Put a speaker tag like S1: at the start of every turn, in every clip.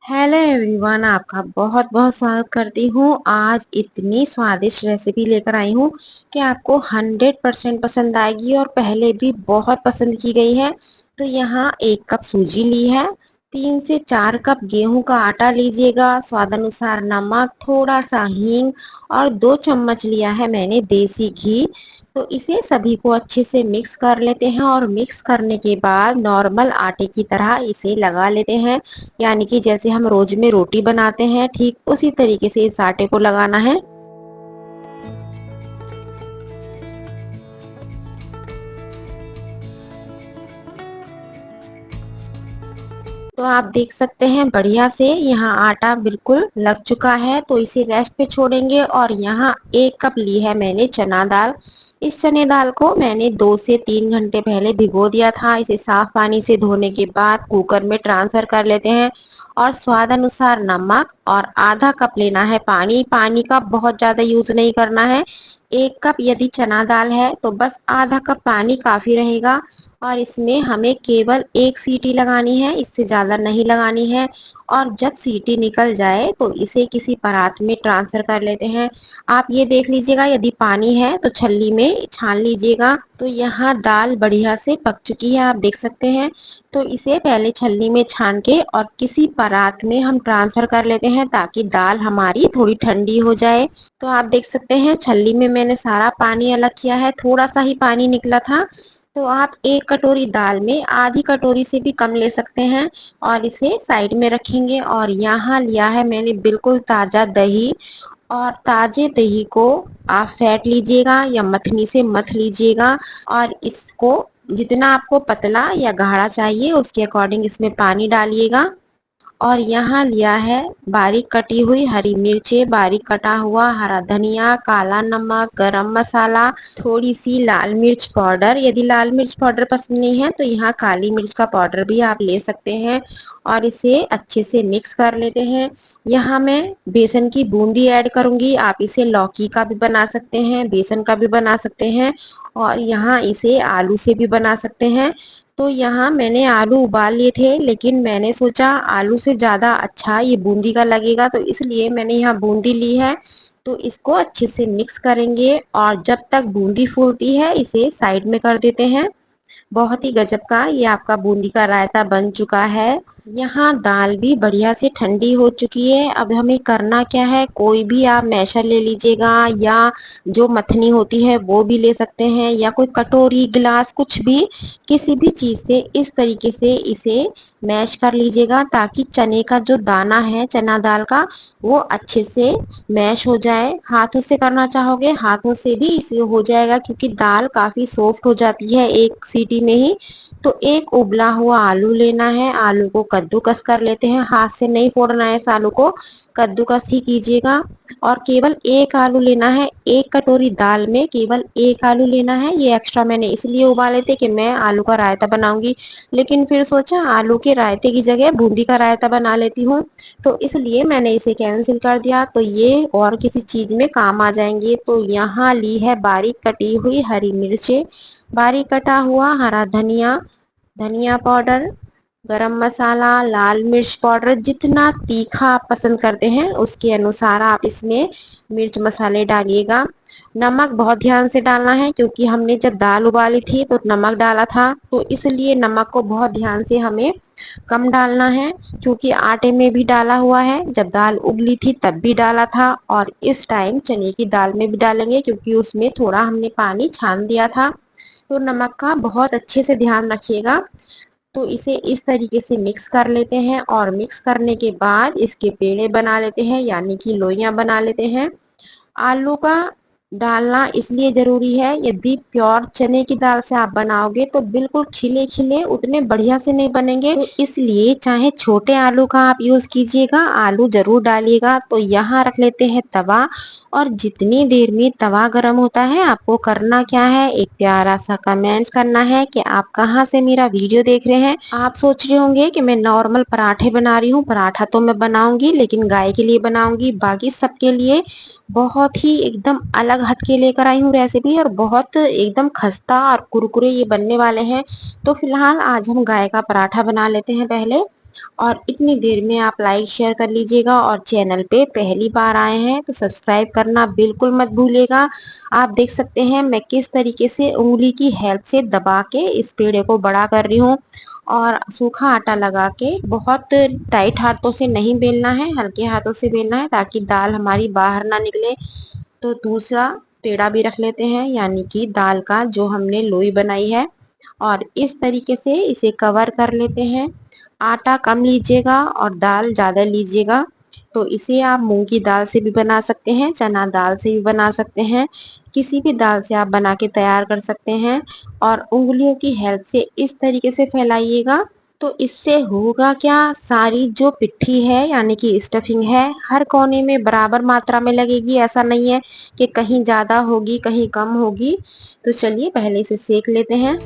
S1: Hello everyone, आपका बहुत बहुत स्वागत करती हूँ। आज इतनी स्वादिष्ट रेसिपी लेकर आई हूँ कि आपको 100% पसंद आएगी और पहले भी बहुत पसंद की गई है। तो यहाँ 1 कप सूजी ली है, 3 से 4 कप गेहूं का आटा लीजिएगा, स्वाद अनुसार नमक, थोड़ा सा हींग और 2 चम्मच लिया है मैंने देसी घी। तो इसे सभी को अच्छे से मिक्स कर लेते हैं और मिक्स करने के बाद नॉर्मल आटे की तरह इसे लगा लेते हैं। यानी कि जैसे हम रोज में रोटी बनाते हैं, ठीक उसी तरीके से इस आटे को लगाना है। तो आप देख सकते हैं बढ़िया से यहाँ आटा बिल्कुल लग चुका है, तो इसे रेस्ट पे छोड़ेंगे। और यहाँ 1 कप ली है मैंने चना दाल। इस चने दाल को मैंने 2 से 3 घंटे पहले भिगो दिया था। इसे साफ पानी से धोने के बाद कुकर में ट्रांसफर कर लेते हैं और स्वाद अनुसार नमक और आधा कप लेना है पानी। पानी का बहुत ज्यादा यूज नहीं करना है। 1 कप यदि चना दाल है तो बस आधा कप पानी काफी रहेगा। और इसमें हमें केवल 1 सीटी लगानी है, इससे ज्यादा नहीं लगानी है। और जब सीटी निकल जाए तो इसे किसी परात में ट्रांसफर कर लेते हैं। आप ये देख लीजिएगा, यदि पानी है तो छलनी में छान लीजिएगा। तो यहाँ दाल बढ़िया से पक चुकी है, आप देख सकते हैं। तो इसे पहले छलनी में छान के और किसी परात में हम ट्रांसफर कर लेते हैं ताकि दाल हमारी थोड़ी ठंडी हो जाए। तो आप देख सकते हैं छलनी में मैंने सारा पानी अलग किया है, थोड़ा सा ही पानी निकला था। तो आप 1 कटोरी दाल में आधी कटोरी से भी कम ले सकते हैं। और इसे साइड में रखेंगे। और यहाँ लिया है मैंने बिल्कुल ताजा दही। और ताजे दही को आप फेंट लीजिएगा या मथनी से मथ लीजिएगा। और इसको जितना आपको पतला या गाढ़ा चाहिए उसके अकॉर्डिंग इसमें पानी डालिएगा। और यहाँ लिया है बारीक कटी हुई हरी मिर्चे, बारीक कटा हुआ हरा धनिया, काला नमक, गरम मसाला, थोड़ी सी लाल मिर्च पाउडर। यदि लाल मिर्च पाउडर पसंद नहीं है तो यहाँ काली मिर्च का पाउडर भी आप ले सकते हैं। और इसे अच्छे से मिक्स कर लेते हैं। यहाँ मैं बेसन की बूंदी ऐड करूंगी। आप इसे लौकी का भी बना सकते हैं, बेसन का भी बना सकते हैं और यहाँ इसे आलू से भी बना सकते हैं। तो यहाँ मैंने आलू उबाल लिए थे, लेकिन मैंने सोचा आलू से ज्यादा अच्छा ये बूंदी का लगेगा, तो इसलिए मैंने यहाँ बूंदी ली है। तो इसको अच्छे से मिक्स करेंगे और जब तक बूंदी फूलती है इसे साइड में कर देते हैं। बहुत ही गजब का ये आपका बूंदी का रायता बन चुका है। यहाँ दाल भी बढ़िया से ठंडी हो चुकी है। अब हमें करना क्या है, कोई भी आप मैशर ले लीजिएगा या जो मथनी होती है वो भी ले सकते हैं, या कोई कटोरी गिलास कुछ भी, किसी भी चीज से इस तरीके से इसे मैश कर लीजिएगा ताकि चने का जो दाना है चना दाल का वो अच्छे से मैश हो जाए। हाथों से करना चाहोगे हाथों से भी इसे हो जाएगा, क्योंकि दाल काफी सॉफ्ट हो जाती है 1 सीटी में ही। तो एक उबला हुआ आलू लेना है, आलू को कद्दूकस कर लेते हैं, हाथ से नहीं फोड़ना है इस आलू को, कद्दूकस ही कीजिएगा। और केवल 1 आलू लेना है, 1 कटोरी दाल में केवल 1 आलू लेना है। ये एक्स्ट्रा मैंने इसलिए उबाले थे कि मैं आलू का रायता बनाऊंगी, लेकिन फिर सोचा आलू के रायते की जगह बूंदी का रायता बना लेती हूँ, तो इसलिए मैंने इसे कैंसिल कर दिया। तो ये और किसी चीज में काम आ जाएंगे। तो यहाँ ली है बारीक कटी हुई हरी मिर्चें, बारीक कटा हुआ हरा धनिया, धनिया पाउडर, गरम मसाला, लाल मिर्च पाउडर, जितना तीखा आप पसंद करते हैं उसके अनुसार आप इसमें मिर्च मसाले डालिएगा। नमक बहुत ध्यान से डालना है, क्योंकि हमने जब दाल उबाली थी तो नमक डाला था, तो इसलिए नमक को बहुत ध्यान से हमें कम डालना है। क्योंकि आटे में भी डाला हुआ है, जब दाल उबली थी तब भी डाला था और इस टाइम चने की दाल में भी डालेंगे, क्योंकि उसमें थोड़ा हमने पानी छान दिया था। तो नमक का बहुत अच्छे से ध्यान रखिएगा। तो इसे इस तरीके से मिक्स कर लेते हैं और मिक्स करने के बाद इसके पेड़े बना लेते हैं, यानी कि लोइयां बना लेते हैं। आलू का डालना इसलिए जरूरी है, यदि प्योर चने की दाल से आप बनाओगे तो बिल्कुल खिले खिले उतने बढ़िया से नहीं बनेंगे। तो इसलिए चाहे छोटे आलू का आप यूज कीजिएगा, आलू जरूर डालिएगा। तो यहाँ रख लेते हैं तवा। और जितनी देर में तवा गर्म होता है आपको करना क्या है, एक प्यारा सा कमेंट्स करना है कि आप कहाँ से मेरा वीडियो देख रहे हैं। आप सोच रहे होंगे कि मैं नॉर्मल पराठे बना रही हूँ, पराठा तो मैं बनाऊंगी लेकिन गाय के लिए बनाऊंगी, बाकी सबके लिए बहुत ही एकदम अलग हटके लेकर आई हूँ रेसिपी, और बहुत एकदम खस्ता और कुरकुरे ये बनने वाले हैं। तो फिलहाल आज हम गाय का पराठा बना लेते हैं पहले। और इतनी देर में आप लाइक शेयर कर लीजिएगा और चैनल पे पहली बार आए हैं तो सब्सक्राइब करना बिल्कुल मत भूलिएगा। आप देख सकते हैं मैं किस तरीके से उंगली की हेल्प से दबा के इस पेड़े को बड़ा कर रही हूँ और सूखा आटा लगा के बहुत टाइट हाथों से नहीं बेलना है, हल्के हाथों से बेलना है ताकि दाल हमारी बाहर ना निकले। तो दूसरा पेड़ा भी रख लेते हैं यानी कि दाल का जो हमने लोई बनाई है और इस तरीके से इसे कवर कर लेते हैं। आटा कम लीजिएगा और दाल ज़्यादा लीजिएगा। तो इसे आप मूंग की दाल से भी बना सकते हैं, चना दाल से भी बना सकते हैं, किसी भी दाल से आप बना के तैयार कर सकते हैं। और उंगलियों की हेल्प से इस तरीके से फैलाइएगा। तो इससे होगा क्या, सारी जो पिट्ठी है यानी कि स्टफिंग है हर कोने में बराबर मात्रा में लगेगी। ऐसा नहीं है कि कहीं ज़्यादा होगी कहीं कम होगी। तो चलिए पहले इसे सेक लेते हैं।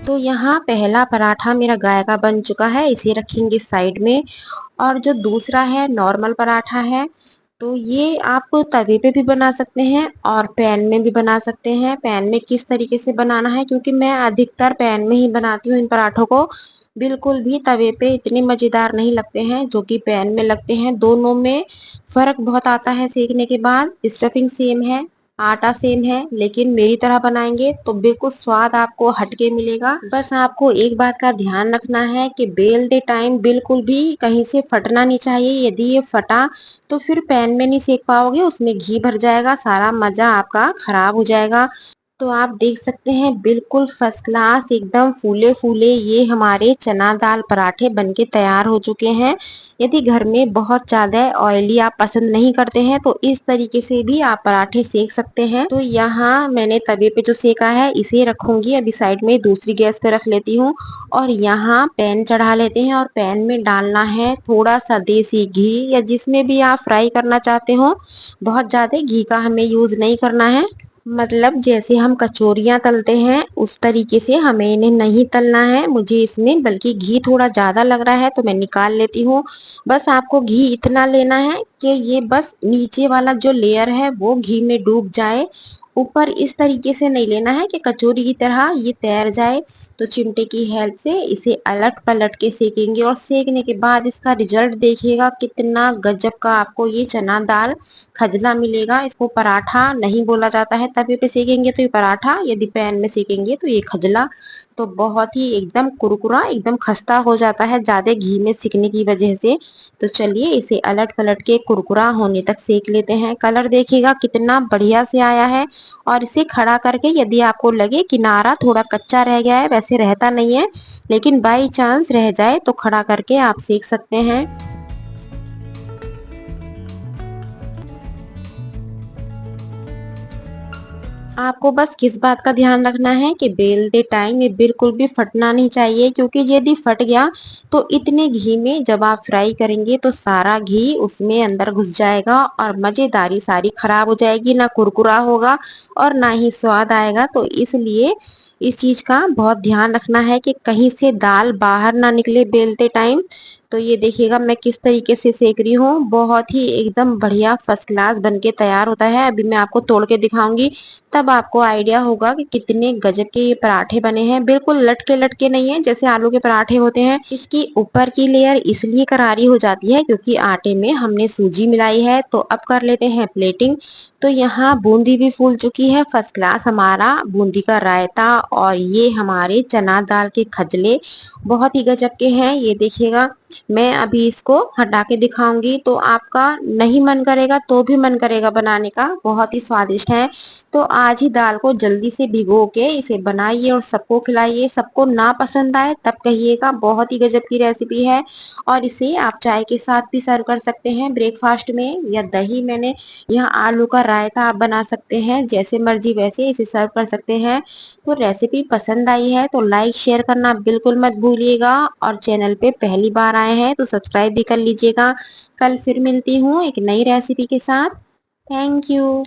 S1: तो यहाँ पहला पराठा मेरा गाय का बन चुका है, इसे रखेंगे साइड में। और जो दूसरा है नॉर्मल पराठा है, तो ये आप तवे पे भी बना सकते हैं और पैन में भी बना सकते हैं। पैन में किस तरीके से बनाना है, क्योंकि मैं अधिकतर पैन में ही बनाती हूँ इन पराठों को। बिल्कुल भी तवे पे इतने मजेदार नहीं लगते हैं जो कि पैन में लगते हैं। दोनों में फर्क बहुत आता है सेकने के बाद। स्टफिंग सेम है, आटा सेम है, लेकिन मेरी तरह बनाएंगे तो बिल्कुल स्वाद आपको हटके मिलेगा। बस आपको एक बात का ध्यान रखना है कि बेलते टाइम बिल्कुल भी कहीं से फटना नहीं चाहिए। यदि ये फटा तो फिर पैन में नहीं सेक पाओगे, उसमें घी भर जाएगा, सारा मजा आपका खराब हो जाएगा। तो आप देख सकते हैं बिल्कुल फर्स्ट क्लास एकदम फूले फूले ये हमारे चना दाल पराठे बनके तैयार हो चुके हैं। यदि घर में बहुत ज्यादा ऑयली आप पसंद नहीं करते हैं तो इस तरीके से भी आप पराठे सेक सकते हैं। तो यहाँ मैंने तवे पे जो सेका है इसे रखूंगी अभी साइड में, दूसरी गैस पे रख लेती हूँ। और यहाँ पैन चढ़ा लेते हैं और पैन में डालना है थोड़ा सा देसी घी या जिसमें भी आप फ्राई करना चाहते हो। बहुत ज्यादा घी का हमें यूज नहीं करना है, मतलब जैसे हम कचौरियां तलते हैं उस तरीके से हमें इन्हें नहीं तलना है। मुझे इसमें बल्कि घी थोड़ा ज्यादा लग रहा है तो मैं निकाल लेती हूँ। बस आपको घी इतना लेना है कि ये बस नीचे वाला जो लेयर है वो घी में डूब जाए, ऊपर इस तरीके से नहीं लेना है कि कचौरी की तरह ये तैर जाए। तो चिमटे की हेल्प से इसे अलट पलट के सेकेंगे और सेकने के बाद इसका रिजल्ट देखिएगा कितना गजब का आपको ये चना दाल खजला मिलेगा। इसको पराठा नहीं बोला जाता है, तवे पे सेकेंगे तो ये पराठा, यदि पैन में सेकेंगे तो ये खजला। तो बहुत ही एकदम कुरकुरा एकदम खस्ता हो जाता है ज्यादा घी में सिकने की वजह से। तो चलिए इसे अलट पलट के कुरकुरा होने तक सेक लेते हैं। कलर देखिएगा कितना बढ़िया से आया है। और इसे खड़ा करके यदि आपको लगे किनारा थोड़ा कच्चा रह गया है, वैसे रहता नहीं है लेकिन बाई चांस रह जाए तो खड़ा करके आप सेक सकते हैं। आपको बस किस बात का ध्यान रखना है कि बेलते टाइम ये बिल्कुल भी फटना नहीं चाहिए, क्योंकि यदि फट गया तो इतने घी में जब आप फ्राई करेंगे तो सारा घी उसमें अंदर घुस जाएगा और मजेदारी सारी खराब हो जाएगी, ना कुरकुरा होगा और ना ही स्वाद आएगा। तो इसलिए इस चीज का बहुत ध्यान रखना है कि कहीं से दाल बाहर ना निकले बेलते टाइम। तो ये देखिएगा मैं किस तरीके से सेक रही हूँ, बहुत ही एकदम बढ़िया फर्स्ट क्लास बनके तैयार होता है। अभी मैं आपको तोड़ के दिखाऊंगी, तब आपको आइडिया होगा कि कितने गजब के ये पराठे बने हैं। बिल्कुल लटके लटके नहीं है जैसे आलू के पराठे होते हैं। इसकी ऊपर की लेयर इसलिए करारी हो जाती है क्योंकि आटे में हमने सूजी मिलाई है। तो अब कर लेते हैं प्लेटिंग। तो यहाँ बूंदी भी फूल चुकी है, फर्स्ट क्लास हमारा बूंदी का रायता और ये हमारे चना दाल के खजले बहुत ही गजब के हैं। ये देखिएगा मैं अभी इसको हटा के दिखाऊंगी तो आपका नहीं मन करेगा तो भी मन करेगा बनाने का, बहुत ही स्वादिष्ट है। तो आज ही दाल को जल्दी से भिगो के इसे बनाइए और सबको खिलाइए। सबको ना पसंद आए तब कहिएगा, बहुत ही गजब की रेसिपी है। और इसे आप चाय के साथ भी सर्व कर सकते हैं ब्रेकफास्ट में, या दही, मैंने यहाँ आलू का रायता आप बना सकते हैं, जैसे मर्जी वैसे इसे सर्व कर सकते हैं। तो रेसिपी पसंद आई है तो लाइक शेयर करना बिल्कुल मत भूलिएगा, और चैनल पे पहली बार आए हैं तो सब्सक्राइब भी कर लीजिएगा। कल फिर मिलती हूँ एक नई रेसिपी के साथ। Thank you.